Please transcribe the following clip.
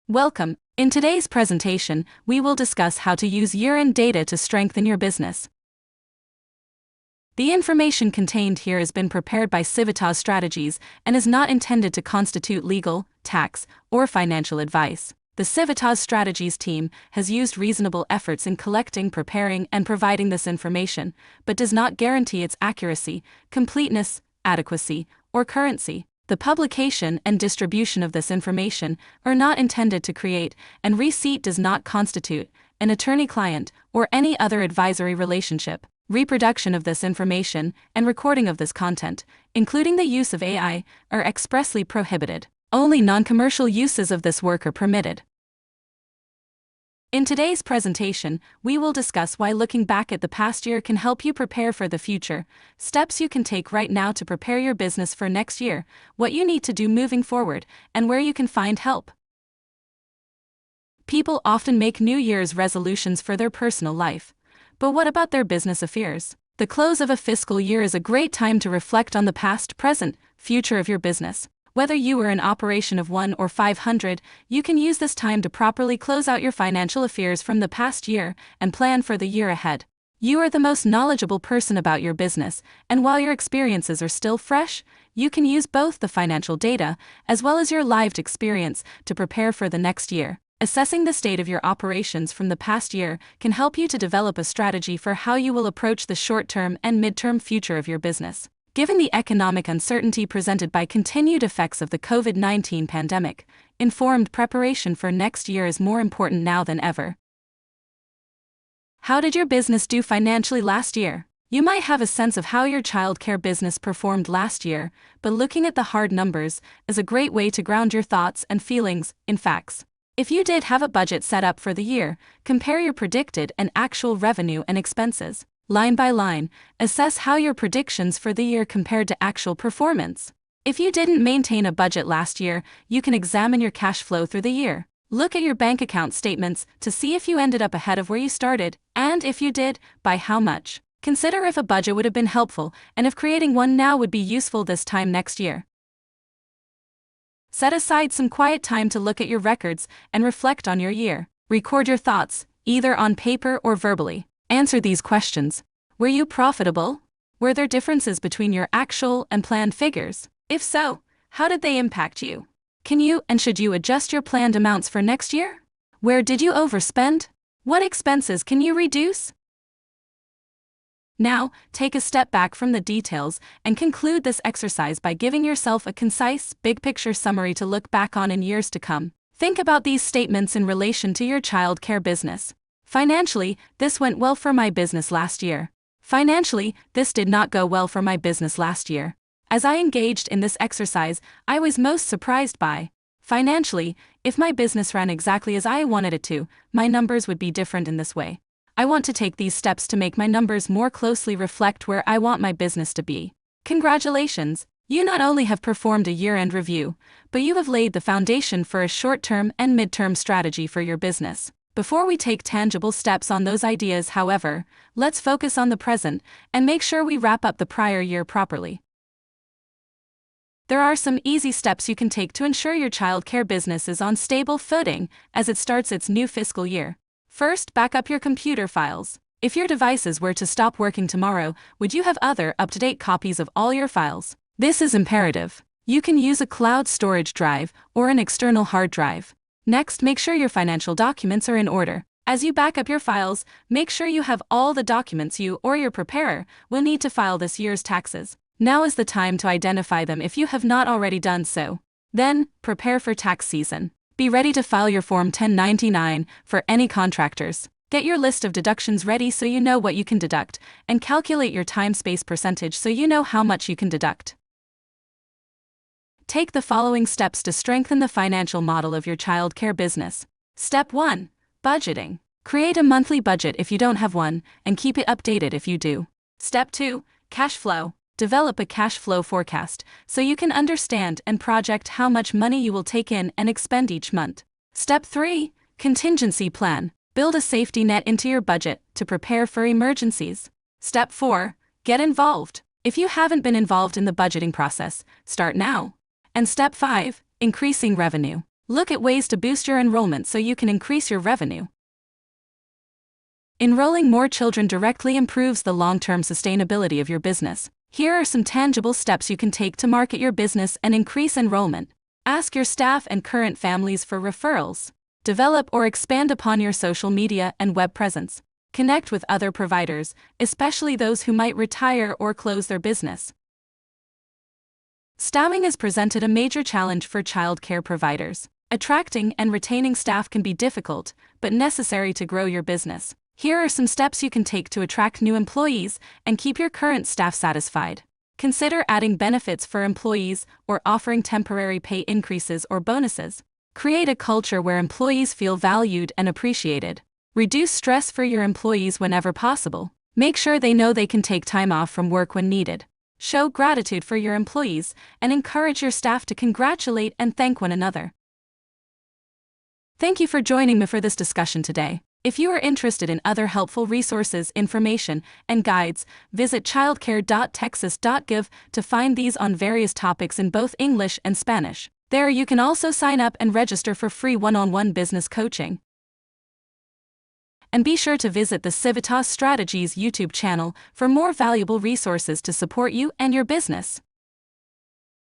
Welcome. In today's presentation, we will discuss how to use year-end data to strengthen your business. The information contained here has been prepared by Civitas Strategies and is not intended to constitute legal, tax, or financial advice. The Civitas Strategies team has used reasonable efforts in collecting, preparing, and providing this information, but does not guarantee its accuracy, completeness, adequacy, or currency. The publication and distribution of this information are not intended to create, and receipt does not constitute, an attorney-client or any other advisory relationship. Reproduction of this information and recording of this content, including the use of AI, are expressly prohibited. Only non-commercial uses of this work are permitted. In today's presentation, we will discuss why looking back at the past year can help you prepare for the future, steps you can take right now to prepare your business for next year, what you need to do moving forward, and where you can find help. People often make New Year's resolutions for their personal life. But what about their business affairs? The close of a fiscal year is a great time to reflect on the past, present, future of your business. Whether you are an operation of 1 or 500, you can use this time to properly close out your financial affairs from the past year and plan for the year ahead. You are the most knowledgeable person about your business, and while your experiences are still fresh, you can use both the financial data as well as your lived experience to prepare for the next year. Assessing the state of your operations from the past year can help you to develop a strategy for how you will approach the short-term and mid-term future of your business. Given the economic uncertainty presented by continued effects of the COVID-19 pandemic, informed preparation for next year is more important now than ever. How did your business do financially last year? You might have a sense of how your childcare business performed last year, but looking at the hard numbers is a great way to ground your thoughts and feelings in facts. If you did have a budget set up for the year, compare your predicted and actual revenue and expenses. Line by line, assess how your predictions for the year compared to actual performance. If you didn't maintain a budget last year, you can examine your cash flow through the year. Look at your bank account statements to see if you ended up ahead of where you started, and if you did, by how much. Consider if a budget would have been helpful and if creating one now would be useful this time next year. Set aside some quiet time to look at your records and reflect on your year. Record your thoughts, either on paper or verbally. Answer these questions. Were you profitable? Were there differences between your actual and planned figures? If so, how did they impact you? Can you and should you adjust your planned amounts for next year? Where did you overspend? What expenses can you reduce? Now, take a step back from the details and conclude this exercise by giving yourself a concise, big-picture summary to look back on in years to come. Think about these statements in relation to your childcare business. Financially, this went well for my business last year. Financially, this did not go well for my business last year. As I engaged in this exercise, I was most surprised by. Financially, if my business ran exactly as I wanted it to, my numbers would be different in this way. I want to take these steps to make my numbers more closely reflect where I want my business to be. Congratulations! You not only have performed a year-end review, but you have laid the foundation for a short-term and mid-term strategy for your business. Before we take tangible steps on those ideas, however, let's focus on the present and make sure we wrap up the prior year properly. There are some easy steps you can take to ensure your childcare business is on stable footing as it starts its new fiscal year. First, back up your computer files. If your devices were to stop working tomorrow, would you have other up-to-date copies of all your files? This is imperative. You can use a cloud storage drive or an external hard drive. Next, make sure your financial documents are in order. As you back up your files, make sure you have all the documents you or your preparer will need to file this year's taxes. Now is the time to identify them if you have not already done so. Then, prepare for tax season. Be ready to file your Form 1099 for any contractors. Get your list of deductions ready so you know what you can deduct, and calculate your time-space percentage so you know how much you can deduct. Take the following steps to strengthen the financial model of your childcare business. Step 1. Budgeting. Create a monthly budget if you don't have one, and keep it updated if you do. Step 2. Cash flow. Develop a cash flow forecast so you can understand and project how much money you will take in and expend each month. Step 3. Contingency plan. Build a safety net into your budget to prepare for emergencies. Step 4. Get involved. If you haven't been involved in the budgeting process, start now. And step 5. Increasing revenue. Look at ways to boost your enrollment so you can increase your revenue. Enrolling more children directly improves the long-term sustainability of your business. Here are some tangible steps you can take to market your business and increase enrollment. Ask your staff and current families for referrals. Develop or expand upon your social media and web presence. Connect with other providers, especially those who might retire or close their business. Staffing has presented a major challenge for childcare providers. Attracting and retaining staff can be difficult, but necessary to grow your business. Here are some steps you can take to attract new employees and keep your current staff satisfied. Consider adding benefits for employees or offering temporary pay increases or bonuses. Create a culture where employees feel valued and appreciated. Reduce stress for your employees whenever possible. Make sure they know they can take time off from work when needed. Show gratitude for your employees and encourage your staff to congratulate and thank one another. Thank you for joining me for this discussion today. If you are interested in other helpful resources, information, and guides, visit childcare.texas.gov to find these on various topics in both English and Spanish. There you can also sign up and register for free one-on-one business coaching. And be sure to visit the Civitas Strategies YouTube channel for more valuable resources to support you and your business.